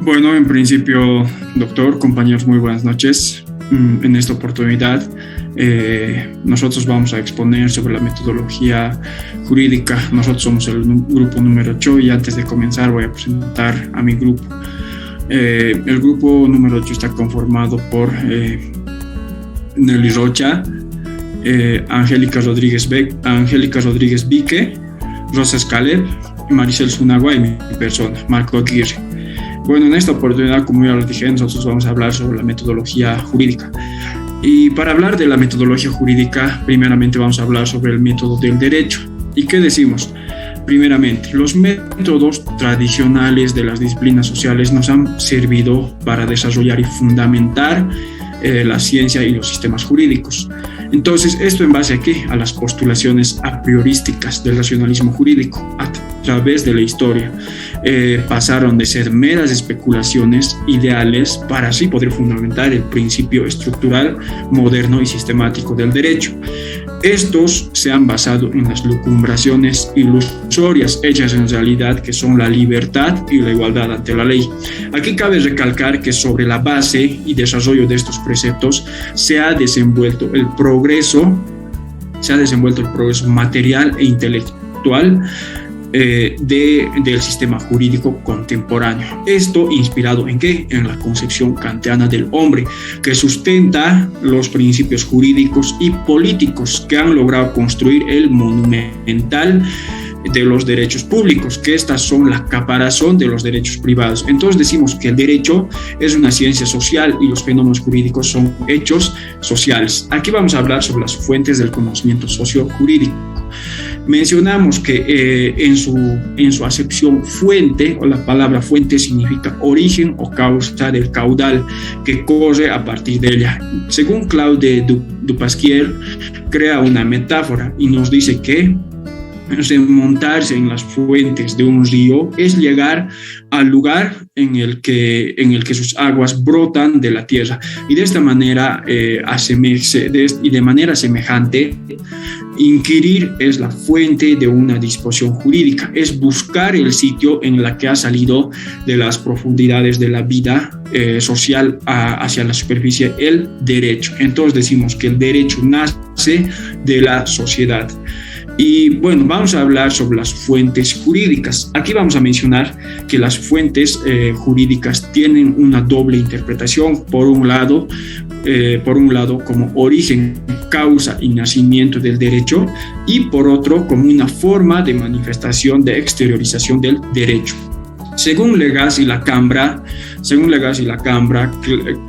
Bueno, en principio, doctor, compañeros, muy buenas noches. En esta oportunidad, nosotros vamos a exponer sobre la metodología jurídica. Nosotros somos el grupo número 8 y antes de comenzar voy a presentar a mi grupo. El grupo número 8 está conformado por Nelly Rocha, Angélica Rodríguez Vique, Rosa Scaleb, Maricel Sunagua y mi persona, Marco Aguirre. Bueno, en esta oportunidad, como ya lo dije, nosotros vamos a hablar sobre la metodología jurídica. Y para hablar de la metodología jurídica, primeramente vamos a hablar sobre el método del derecho. ¿Y qué decimos? Primeramente, los métodos tradicionales de las disciplinas sociales nos han servido para desarrollar y fundamentar la ciencia y los sistemas jurídicos. Entonces, ¿esto en base a qué? A las postulaciones a priorísticas del racionalismo jurídico a través de la historia. Pasaron de ser meras especulaciones ideales para así poder fundamentar el principio estructural, moderno y sistemático del derecho. Estos se han basado en las lucumbraciones ilusorias hechas en realidad, que son la libertad y la igualdad ante la ley. Aquí cabe recalcar que sobre la base y desarrollo de estos preceptos se ha desenvuelto el progreso material e intelectual del sistema jurídico contemporáneo. Esto inspirado ¿en qué? En la concepción kantiana del hombre, que sustenta los principios jurídicos y políticos que han logrado construir el monumental de los derechos públicos, que estas son la caparazón de los derechos privados. Entonces decimos que el derecho es una ciencia social y los fenómenos jurídicos son hechos sociales. Aquí vamos a hablar sobre las fuentes del conocimiento socio-jurídico. Mencionamos que en su acepción fuente, o la palabra fuente significa origen o causa del caudal que corre a partir de ella. Según Claude Dupasquier, crea una metáfora y nos dice que remontarse en las fuentes de un río es llegar al lugar en el que sus aguas brotan de la tierra, y de esta manera y de manera semejante, inquirir es la fuente de una disposición jurídica, es buscar el sitio en la que ha salido de las profundidades de la vida social hacia la superficie el derecho. Entonces decimos que el derecho nace de la sociedad. Y bueno, vamos a hablar sobre las fuentes jurídicas. Aquí vamos a mencionar que las fuentes jurídicas tienen una doble interpretación. Por un lado, como origen, causa y nacimiento del derecho, y por otro, como una forma de manifestación de exteriorización del derecho. Según Legaz y la Cambra,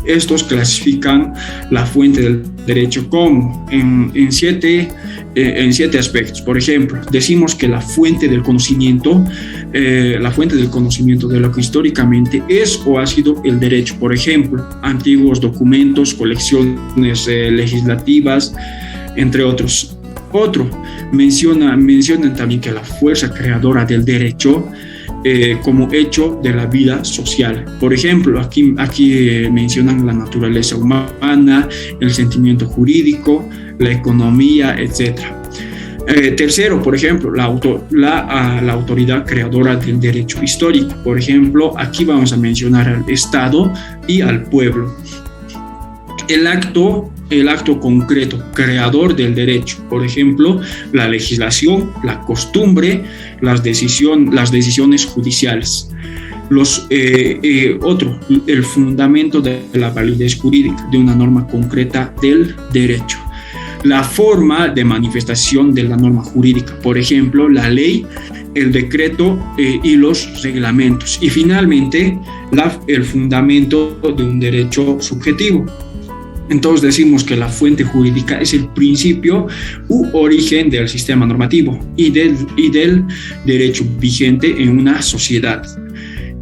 estos clasifican la fuente del derecho como en siete aspectos. Por ejemplo, decimos que la fuente del conocimiento de lo que históricamente es o ha sido el derecho. Por ejemplo, antiguos documentos, colecciones legislativas, entre otros. Mencionan también que la fuerza creadora del derecho como hecho de la vida social. Por ejemplo, aquí mencionan la naturaleza humana, el sentimiento jurídico, la economía, etc. Tercero, por ejemplo, la autoridad creadora del derecho histórico. Por ejemplo, aquí vamos a mencionar al Estado y al pueblo. El acto concreto creador del derecho, por ejemplo, la legislación, la costumbre, las decisiones judiciales. El fundamento de la validez jurídica de una norma concreta del derecho. La forma de manifestación de la norma jurídica, por ejemplo, la ley, el decreto y los reglamentos. Y finalmente, el fundamento de un derecho subjetivo. Entonces decimos que la fuente jurídica es el principio u origen del sistema normativo y del derecho vigente en una sociedad.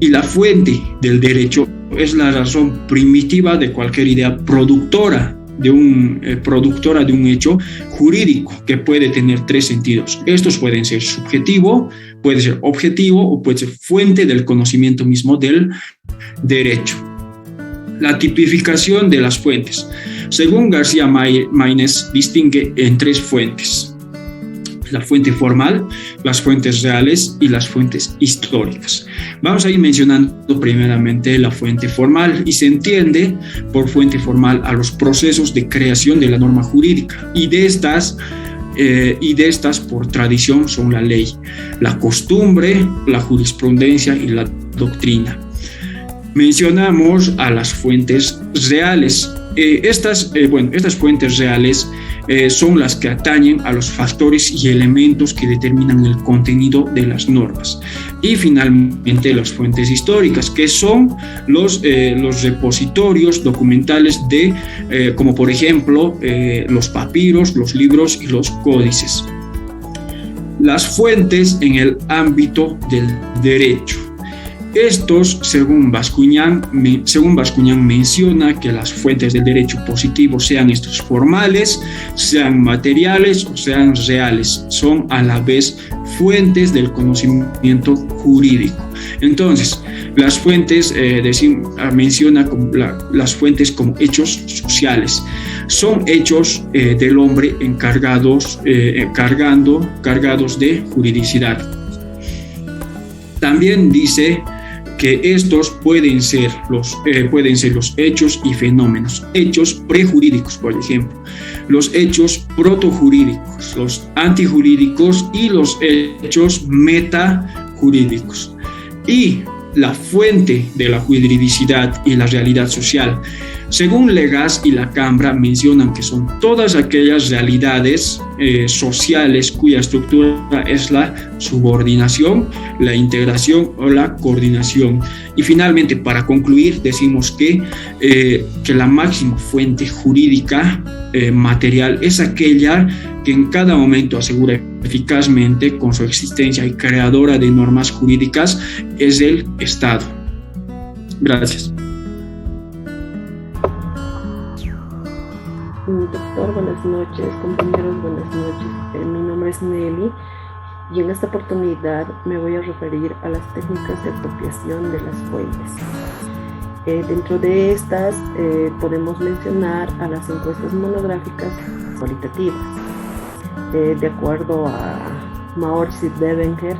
Y la fuente del derecho es la razón primitiva de cualquier idea productora de un hecho jurídico, que puede tener tres sentidos. Estos pueden ser subjetivo, puede ser objetivo o puede ser fuente del conocimiento mismo del derecho. La tipificación de las fuentes. Según García Maínez, distingue en tres fuentes: la fuente formal, las fuentes reales y las fuentes históricas. Vamos a ir mencionando primeramente la fuente formal, y se entiende por fuente formal a los procesos de creación de la norma jurídica, y de estas por tradición son la ley, la costumbre, la jurisprudencia y la doctrina. Mencionamos a las fuentes reales. Estas fuentes reales son las que atañen a los factores y elementos que determinan el contenido de las normas. Y finalmente las fuentes históricas, que son los repositorios documentales como por ejemplo los papiros, los libros y los códices. Las fuentes en el ámbito del derecho. Estos, según Bascuñán menciona que las fuentes del derecho positivo, sean estos formales, sean materiales o sean reales, son a la vez fuentes del conocimiento jurídico. Entonces, las fuentes menciona las fuentes como hechos sociales. Son hechos del hombre cargados de juridicidad. También dice que estos pueden ser los hechos y fenómenos, hechos prejurídicos, por ejemplo, los hechos protojurídicos, los antijurídicos y los hechos metajurídicos. Y la fuente de la juridicidad y la realidad social. Según Legaz y la Cambra mencionan que son todas aquellas realidades sociales cuya estructura es la subordinación, la integración o la coordinación. Y finalmente, para concluir, decimos que la máxima fuente jurídica material es aquella que en cada momento asegura eficazmente con su existencia y creadora de normas jurídicas es el Estado. Gracias. Doctor, buenas noches. Compañeros, buenas noches. Mi nombre es Nelly y en esta oportunidad me voy a referir a las técnicas de apropiación de las fuentes. Dentro de estas podemos mencionar a las encuestas monográficas cualitativas. De acuerdo a Maurice Devenger,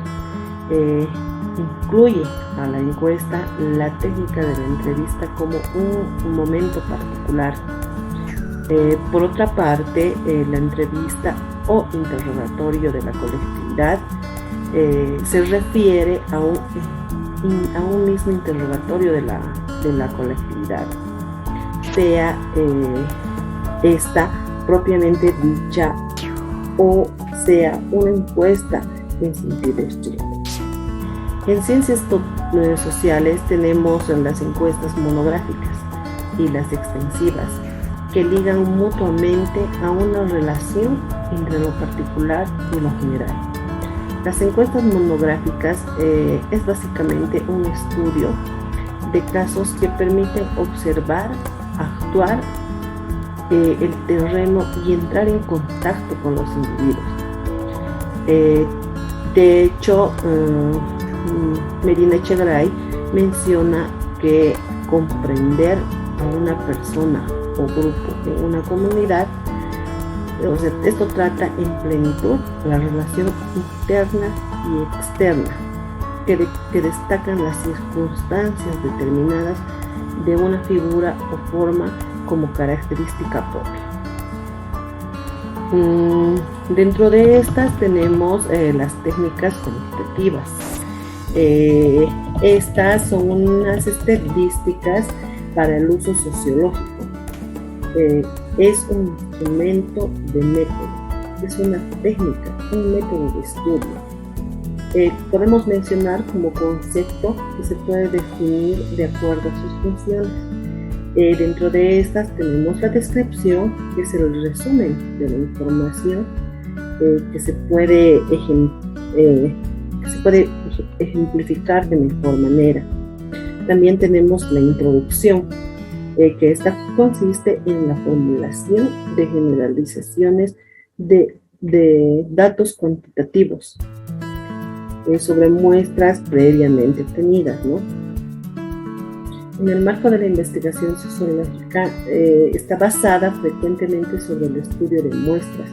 incluye a la encuesta la técnica de la entrevista como un momento particular. Por otra parte, la entrevista o interrogatorio de la colectividad se refiere a un mismo interrogatorio de la colectividad, sea esta propiamente dicha o sea una encuesta en sentido estricto. En ciencias sociales tenemos las encuestas monográficas y las extensivas, que ligan mutuamente a una relación entre lo particular y lo general. Las encuestas monográficas es básicamente un estudio de casos que permiten observar, actuar el terreno y entrar en contacto con los individuos. De hecho, Medina Echegaray menciona que comprender a una persona o grupo en una comunidad, o sea, esto trata en plenitud la relación interna y externa que destacan las circunstancias determinadas de una figura o forma como característica propia. Dentro de estas tenemos las técnicas cuantitativas. Estas son unas estadísticas para el uso sociológico. Es un instrumento de método, es una técnica, un método de estudio. Podemos mencionar como concepto que se puede definir de acuerdo a sus funciones. Dentro de estas tenemos la descripción, que es el resumen de la información que se puede ejemplificar de mejor manera. También tenemos la introducción, que esta consiste en la formulación de generalizaciones de datos cuantitativos sobre muestras previamente obtenidas, ¿no? En el marco de la investigación sociológica está basada frecuentemente sobre el estudio de muestras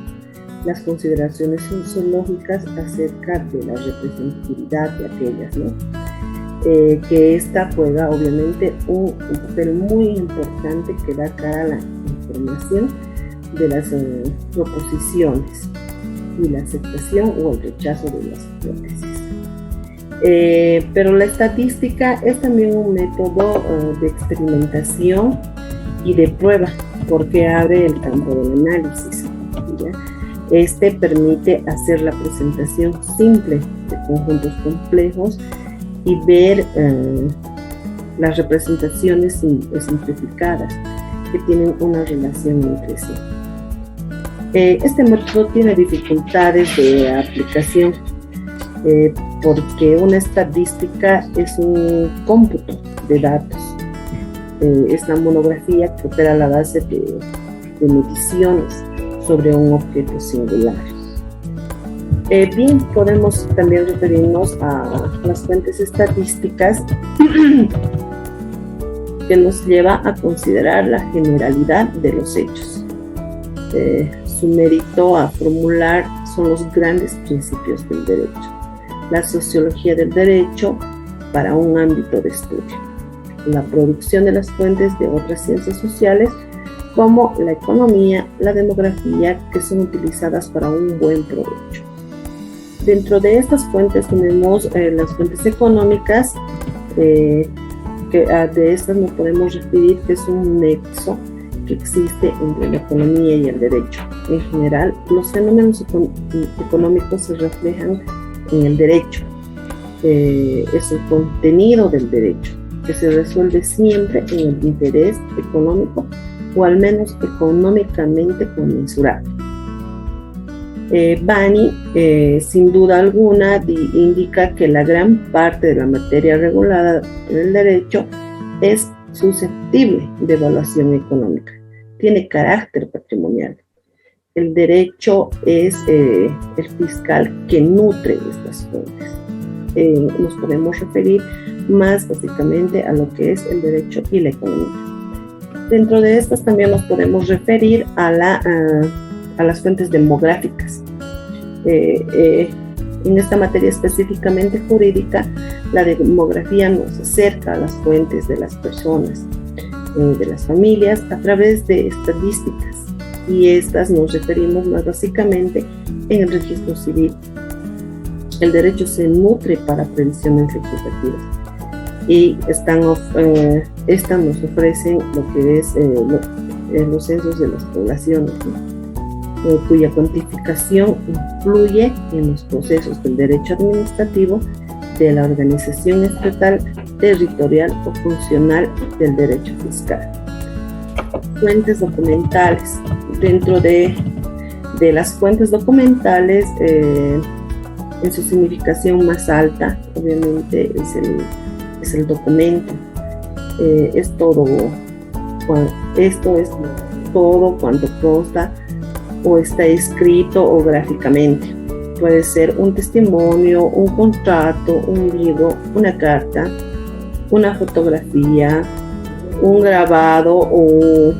las consideraciones sociológicas acerca de la representatividad de aquellas, ¿no? Que esta juega obviamente un papel muy importante que da cara a la información de las proposiciones y la aceptación o el rechazo de las hipótesis. Pero la estadística es también un método de experimentación y de prueba, porque abre el campo del análisis, ¿ya? Este permite hacer la presentación simple de conjuntos complejos y ver las representaciones simplificadas que tienen una relación entre sí. Este método tiene dificultades de aplicación porque una estadística es un cómputo de datos. Es la monografía que opera a la base de mediciones sobre un objeto singular. Bien, podemos también referirnos a las fuentes estadísticas que nos lleva a considerar la generalidad de los hechos. Su mérito a formular son los grandes principios del derecho, la sociología del derecho para un ámbito de estudio, la producción de las fuentes de otras ciencias sociales como la economía, la demografía, que son utilizadas para un buen provecho. Dentro de estas fuentes tenemos las fuentes económicas, que de estas nos podemos referir que es un nexo que existe entre la economía y el derecho. En general, los fenómenos económicos se reflejan en el derecho. Es el contenido del derecho, que se resuelve siempre en el interés económico o al menos económicamente conmensurable. Bani, sin duda alguna, indica que la gran parte de la materia regulada en el derecho es susceptible de evaluación económica, tiene carácter patrimonial. El derecho es el fiscal que nutre estas fuentes. Nos podemos referir más básicamente a lo que es el derecho y la economía. Dentro de estas también nos podemos referir a las fuentes demográficas. En esta materia específicamente jurídica, la demografía nos acerca a las fuentes de las personas, de las familias, a través de estadísticas, y estas nos referimos más básicamente en el registro civil. El derecho se nutre para previsiones legislativas y estas nos ofrecen lo que es los censos de las poblaciones, ¿no? Cuya cuantificación influye en los procesos del derecho administrativo, de la organización estatal, territorial o funcional del derecho fiscal. Fuentes documentales. Dentro de las fuentes documentales, en su significación más alta, obviamente es el documento. Esto es todo cuanto consta o está escrito o gráficamente. Puede ser un testimonio, un contrato, un libro, una carta, una fotografía, un grabado o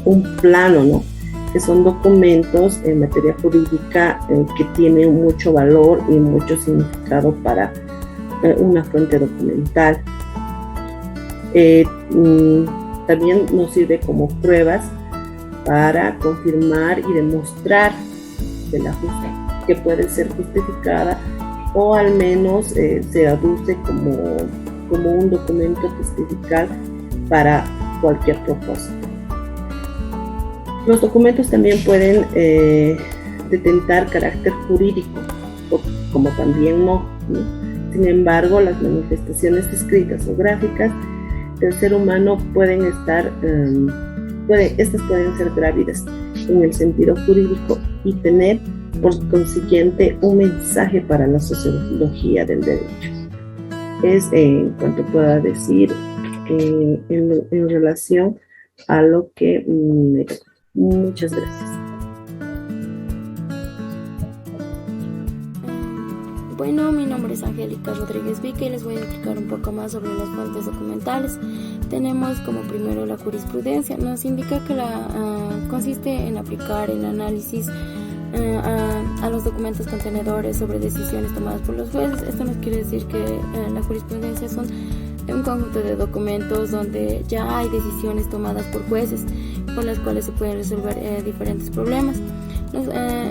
un plano, ¿no? Que son documentos en materia jurídica que tienen mucho valor y mucho significado para una fuente documental. También nos sirve como pruebas para confirmar y demostrar de la justicia, que puede ser justificada o al menos se aduce como un documento testifical para cualquier propósito. Los documentos también pueden detentar carácter jurídico, como también no. Sin embargo, las manifestaciones escritas o gráficas del ser humano estas pueden ser grávidas en el sentido jurídico y tener, por consiguiente, un mensaje para la sociología del derecho. Es en cuanto pueda decir en relación a lo que me toca. Muchas gracias. Bueno, mi nombre es Angélica Rodríguez Vique y les voy a explicar un poco más sobre las fuentes documentales. Tenemos como primero la jurisprudencia. Nos indica que consiste en aplicar el análisis a los documentos contenedores sobre decisiones tomadas por los jueces. Esto nos quiere decir que la jurisprudencia son un conjunto de documentos donde ya hay decisiones tomadas por jueces con las cuales se pueden resolver diferentes problemas.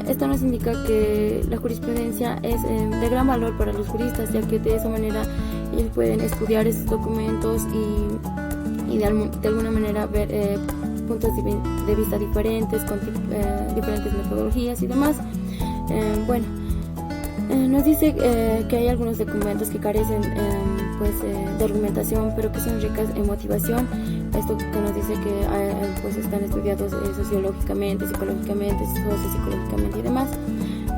Esto nos indica que la jurisprudencia es de gran valor para los juristas, ya que de esa manera ellos pueden estudiar estos documentos y de alguna manera ver puntos de vista diferentes, con diferentes metodologías y demás. Nos dice que hay algunos documentos que carecen de argumentación, pero que son ricas en motivación. Esto que nos dice que están estudiados sociológicamente, psicológicamente, sociopsicológicamente y demás.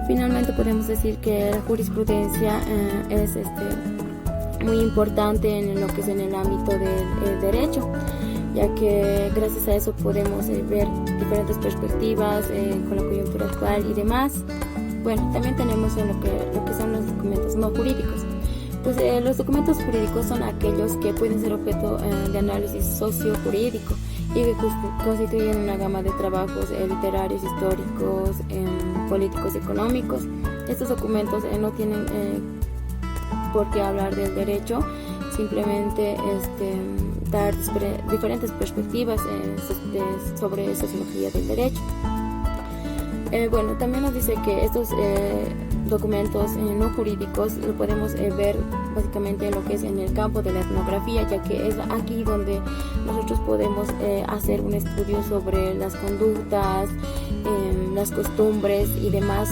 Finalmente podemos decir que la jurisprudencia es muy importante en lo que es en el ámbito del derecho, ya que gracias a eso podemos ver diferentes perspectivas con la coyuntura actual y demás. También tenemos lo que son los documentos no jurídicos. Pues los documentos jurídicos son aquellos que pueden ser objeto de análisis socio-jurídico y que constituyen una gama de trabajos literarios, históricos, políticos y económicos. Estos documentos no tienen por qué hablar del derecho, simplemente dar diferentes perspectivas sobre sociología del derecho. También nos dice que estos documentos no jurídicos lo podemos ver básicamente en lo que es en el campo de la etnografía, ya que es aquí donde nosotros podemos hacer un estudio sobre las conductas, las costumbres y demás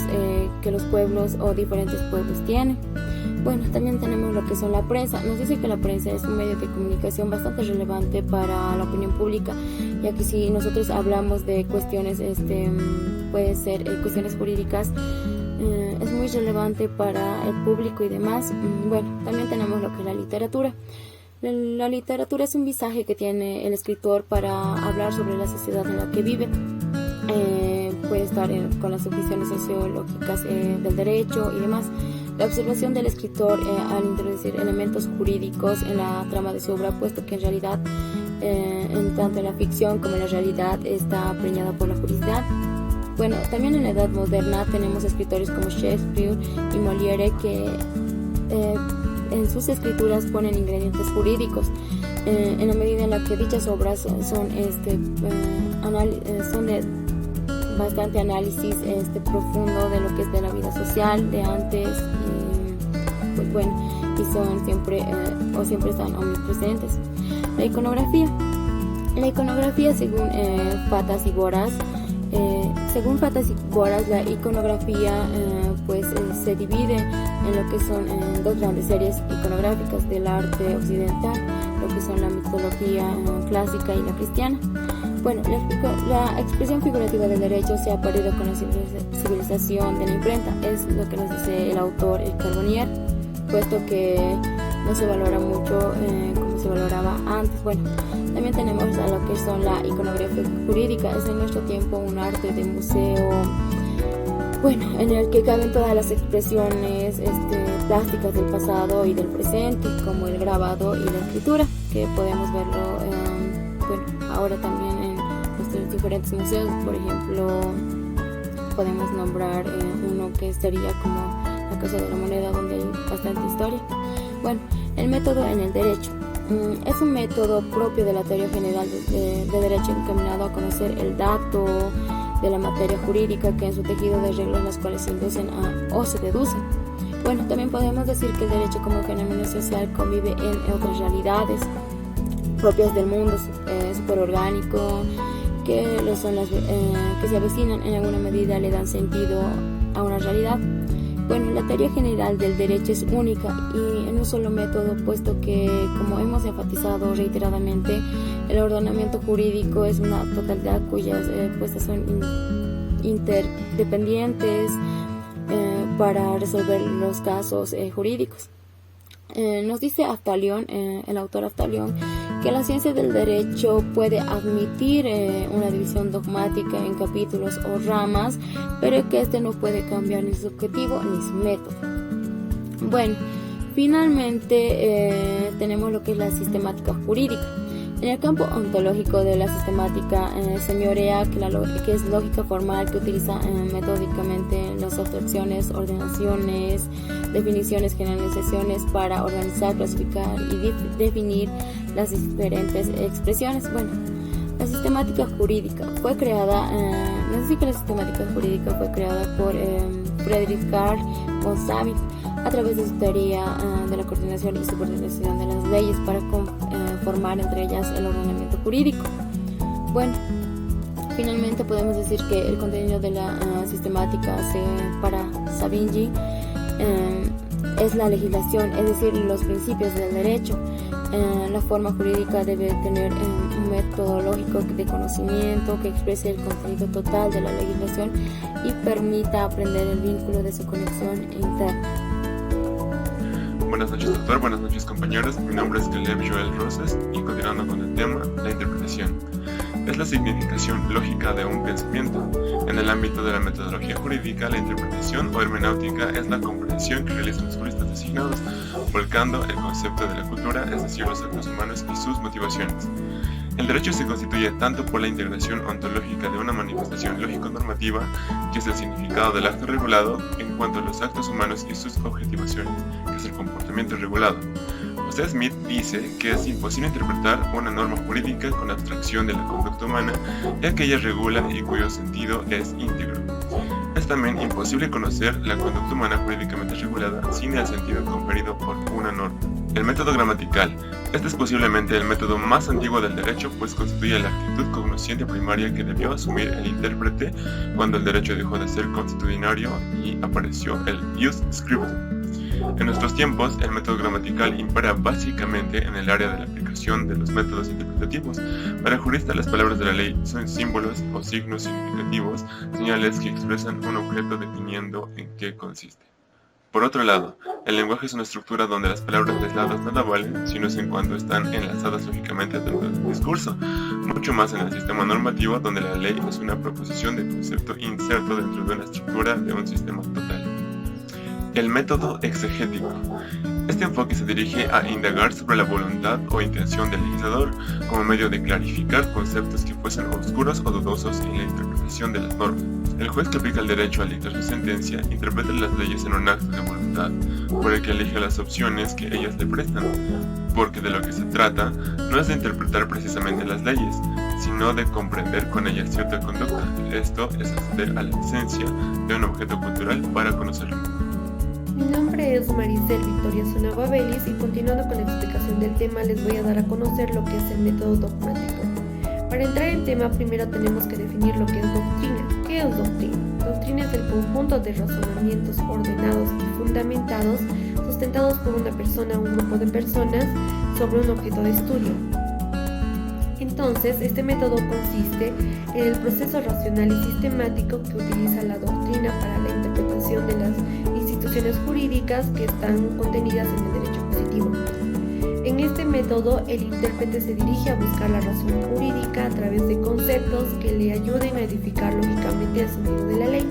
que los pueblos o diferentes pueblos tienen. También tenemos lo que son la prensa. Nos dice que la prensa es un medio de comunicación bastante relevante para la opinión pública, ya que si nosotros hablamos de cuestiones, pueden ser cuestiones jurídicas, es muy relevante para el público y demás. También tenemos lo que es la literatura. La literatura es un visaje que tiene el escritor para hablar sobre la sociedad en la que vive. Puede estar con las visiones sociológicas del derecho y demás. La observación del escritor al introducir elementos jurídicos en la trama de su obra, puesto que en realidad, en tanto la ficción como la realidad está preñada por la juridicidad. También en la Edad Moderna tenemos escritores como Shakespeare y Molière que en sus escrituras ponen ingredientes jurídicos en la medida en la que dichas obras son de bastante análisis profundo de lo que es de la vida social de antes y son siempre están omnipresentes. La iconografía según Patas y Boras, la iconografía se divide en lo que son dos grandes series iconográficas del arte occidental, lo que son la mitología clásica y la cristiana. La expresión figurativa del derecho se ha parido con la civilización de la imprenta, es lo que nos dice el autor Carbonnier, puesto que no se valora mucho como se valoraba antes. También tenemos a lo que son la iconografía jurídica. Es en nuestro tiempo un arte de museo, en el que caben todas las expresiones plásticas del pasado y del presente, como el grabado y la escritura, que podemos verlo ahora también en nuestros diferentes museos. Por ejemplo, podemos nombrar uno que sería como la Casa de la Moneda, donde hay bastante historia. El método en el derecho es un método propio de la teoría general de derecho, encaminado a conocer el dato de la materia jurídica, que en su tejido de reglas las cuales se inducen o se deducen. También podemos decir que el derecho como fenómeno social convive en otras realidades propias del mundo superorgánico, que se avecinan en alguna medida, le dan sentido a una realidad. La teoría general del derecho es única y en un solo método, puesto que, como hemos enfatizado reiteradamente, el ordenamiento jurídico es una totalidad cuyas puestas son interdependientes para resolver los casos jurídicos. Nos dice Aftalion, el autor Aftalion, que la ciencia del derecho puede admitir una división dogmática en capítulos o ramas, pero que este no puede cambiar ni su objetivo ni su método. Finalmente tenemos lo que es la sistemática jurídica. En el campo ontológico de la sistemática, señorea que es lógica formal que utiliza metódicamente las abstracciones, ordenaciones, definiciones, generalizaciones para organizar, clasificar y definir las diferentes expresiones. Bueno, la sistemática jurídica fue creada, la sistemática jurídica fue creada por Friedrich Carl von Savig a través de su teoría de la coordinación y subordinación de las leyes para formar entre ellas el ordenamiento jurídico. Bueno, finalmente podemos decir que el contenido de la sistemática para Savigny es la legislación, es decir, los principios del derecho. La forma jurídica debe tener un método lógico de conocimiento que exprese el contenido total de la legislación y permita aprender el vínculo de su conexión interna. Buenas noches, doctor. Buenas noches, compañeros. Mi nombre es Caleb Joel Roses y continuando con el tema, la interpretación. Es la significación lógica de un pensamiento. En el ámbito de la metodología jurídica, la interpretación o hermenéutica es la comprensión que realizan los juristas designados, volcando el concepto de la cultura, es decir, los actos humanos y sus motivaciones. El derecho se constituye tanto por la integración ontológica de una manifestación lógico-normativa, que es el significado del acto regulado, en cuanto a los actos humanos y sus objetivaciones, que es el comportamiento regulado. José Smith dice que es imposible interpretar una norma jurídica con abstracción de la conducta humana, ya que ella regula y cuyo sentido es íntegro. Es también imposible conocer la conducta humana jurídicamente regulada sin el sentido conferido por una norma. El método gramatical. Este es posiblemente el método más antiguo del derecho, pues constituye la actitud cognosciente primaria que debió asumir el intérprete cuando el derecho dejó de ser constitucionario y apareció el ius scriptum. En nuestros tiempos, el método gramatical impera básicamente en el área de la aplicación de los métodos interpretativos. Para el jurista, las palabras de la ley son símbolos o signos significativos, señales que expresan un objeto definiendo en qué consiste. Por otro lado, el lenguaje es una estructura donde las palabras aisladas nada valen, sino en cuanto están enlazadas lógicamente dentro del discurso, mucho más en el sistema normativo, donde la ley es una proposición de concepto inserto dentro de una estructura de un sistema total. El método exegético. Este enfoque se dirige a indagar sobre la voluntad o intención del legislador como medio de clarificar conceptos que fuesen oscuros o dudosos en la interpretación de las normas. El juez que aplica el derecho al dictar su sentencia interpreta las leyes en un acto de voluntad, por el que elige las opciones que ellas le prestan, porque de lo que se trata no es de interpretar precisamente las leyes, sino de comprender con ellas cierta conducta. Esto es acceder a la esencia de un objeto cultural para conocerlo. Mi nombre es Maricel Victoria Sonaba Vélez y continuando con la explicación del tema les voy a dar a conocer lo que es el método dogmático. Para entrar en tema primero tenemos que definir lo que es doctrina. ¿Qué es doctrina? Doctrina es el conjunto de razonamientos ordenados y fundamentados, sustentados por una persona o un grupo de personas sobre un objeto de estudio. Entonces, este método consiste en el proceso racional y sistemático que utiliza la doctrina para la interpretación de las instituciones jurídicas que están contenidas en el derecho positivo. En este método, el intérprete se dirige a buscar la razón jurídica a través de conceptos que le ayuden a edificar lógicamente el sentido de la ley.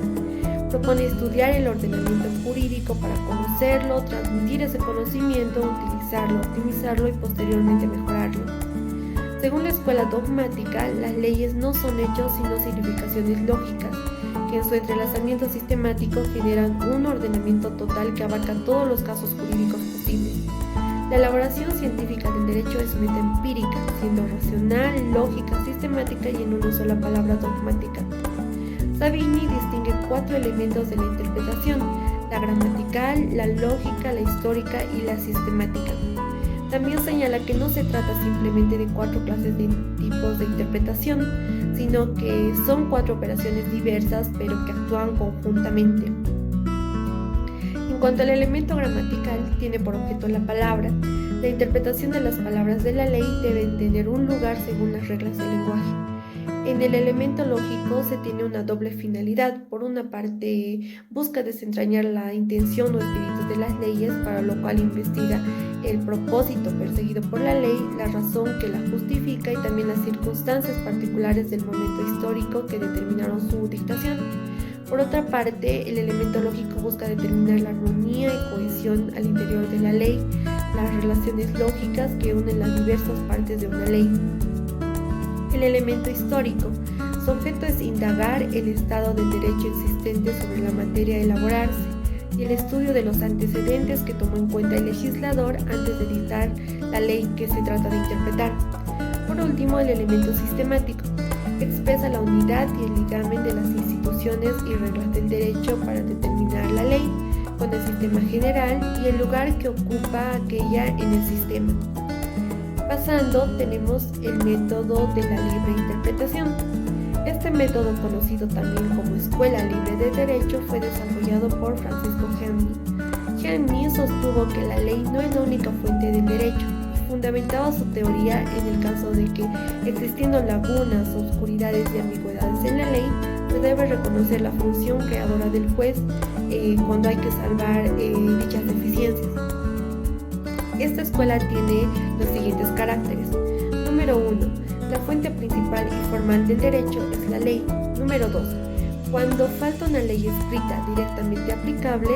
Propone estudiar el ordenamiento jurídico para conocerlo, transmitir ese conocimiento, utilizarlo, optimizarlo y posteriormente mejorarlo. Según la escuela dogmática, las leyes no son hechos sino significaciones lógicas, que en su entrelazamiento sistemático generan un ordenamiento total que abarca todos los casos jurídicos posibles. La elaboración científica del derecho es metaempírica, siendo racional, lógica, sistemática y en una sola palabra dogmática. Savigny distingue 4 elementos de la interpretación: la gramatical, la lógica, la histórica y la sistemática. También señala que no se trata simplemente de 4 clases de tipos de interpretación, sino que son 4 operaciones diversas pero que actúan conjuntamente. En cuanto al elemento gramatical, tiene por objeto la palabra. La interpretación de las palabras de la ley debe tener un lugar según las reglas del lenguaje. En el elemento lógico se tiene una doble finalidad. Por una parte, busca desentrañar la intención o espíritu de las leyes, para lo cual investiga el propósito perseguido por la ley, la razón que la justifica y también las circunstancias particulares del momento histórico que determinaron su dictación. Por otra parte, el elemento lógico busca determinar la armonía y cohesión al interior de la ley, las relaciones lógicas que unen las diversas partes de una ley. El elemento histórico. Su objeto es indagar el estado del derecho existente sobre la materia a elaborarse y el estudio de los antecedentes que tomó en cuenta el legislador antes de dictar la ley que se trata de interpretar. Por último, el elemento sistemático. Expresa la unidad y el ligamen de las instituciones y reglas del derecho para determinar la ley con el sistema general y el lugar que ocupa aquella en el sistema. Pasando, tenemos el método de la libre interpretación. Este método, conocido también como Escuela Libre de Derecho, fue desarrollado por Francisco Henry. Henry sostuvo que la ley no es la única fuente del derecho y fundamentaba su teoría en el caso de que, existiendo lagunas, oscuridades y ambigüedades en la ley, se debe reconocer la función creadora del juez cuando hay que salvar dichas deficiencias. Esta escuela tiene los siguientes caracteres. Número 1. La fuente principal y formal del derecho es la ley. Número 2. Cuando falta una ley escrita directamente aplicable,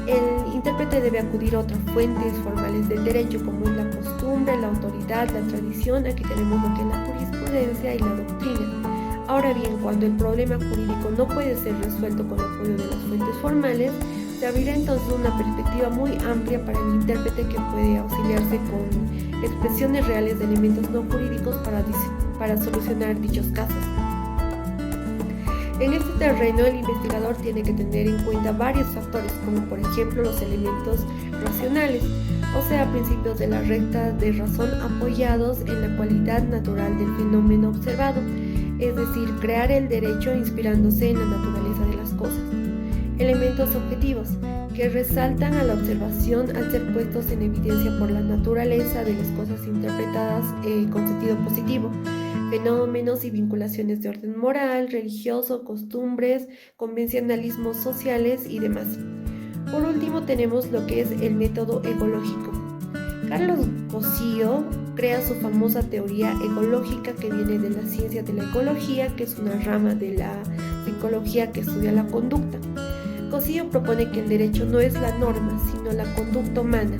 el intérprete debe acudir a otras fuentes formales del derecho, como es la costumbre, la autoridad, la tradición. Aquí tenemos lo que es la jurisprudencia y la doctrina. Ahora bien, cuando el problema jurídico no puede ser resuelto con apoyo de las fuentes formales, se abrirá entonces una perspectiva muy amplia para el intérprete, que puede auxiliarse con expresiones reales de elementos no jurídicos para solucionar dichos casos. En este terreno, el investigador tiene que tener en cuenta varios factores, como por ejemplo los elementos racionales, o sea, principios de la recta de razón apoyados en la cualidad natural del fenómeno observado, es decir, crear el derecho inspirándose en la naturaleza de las cosas. Elementos objetivos, que resaltan a la observación al ser puestos en evidencia por la naturaleza de las cosas interpretadas con sentido positivo, fenómenos y vinculaciones de orden moral, religioso, costumbres, convencionalismos sociales y demás. Por último, tenemos lo que es el método ecológico. Carlos Cosío crea su famosa teoría ecológica, que viene de la ciencia de la ecología, que es una rama de la psicología que estudia la conducta. Cosío propone que el derecho no es la norma, sino la conducta humana.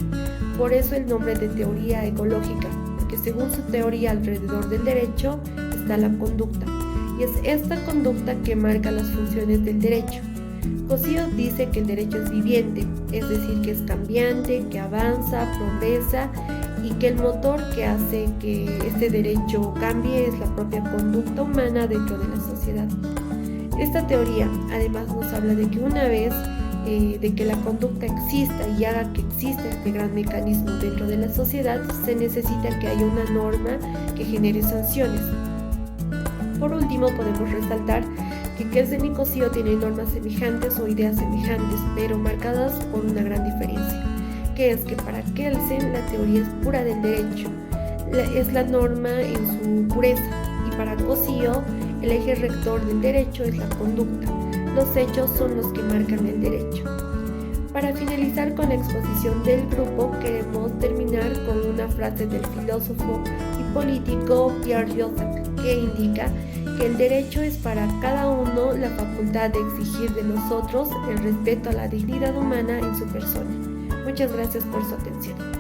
Por eso el nombre de teoría ecológica, porque según su teoría alrededor del derecho está la conducta, y es esta conducta que marca las funciones del derecho. Cosío dice que el derecho es viviente, es decir, que es cambiante, que avanza, progresa, y que el motor que hace que este derecho cambie es la propia conducta humana dentro de la sociedad. Esta teoría además nos habla de que una vez de que la conducta exista y haga que exista este gran mecanismo dentro de la sociedad, se necesita que haya una norma que genere sanciones. Por último, podemos resaltar que Kelsen y Cosío tienen normas semejantes o ideas semejantes, pero marcadas por una gran diferencia, que es que para Kelsen la teoría es pura del derecho, es la norma en su pureza, y para Cosío el eje rector del derecho es la conducta. Los hechos son los que marcan el derecho. Para finalizar con la exposición del grupo, queremos terminar con una frase del filósofo y político Pierre Joseph, que indica que el derecho es para cada uno la facultad de exigir de los otros el respeto a la dignidad humana en su persona. Muchas gracias por su atención.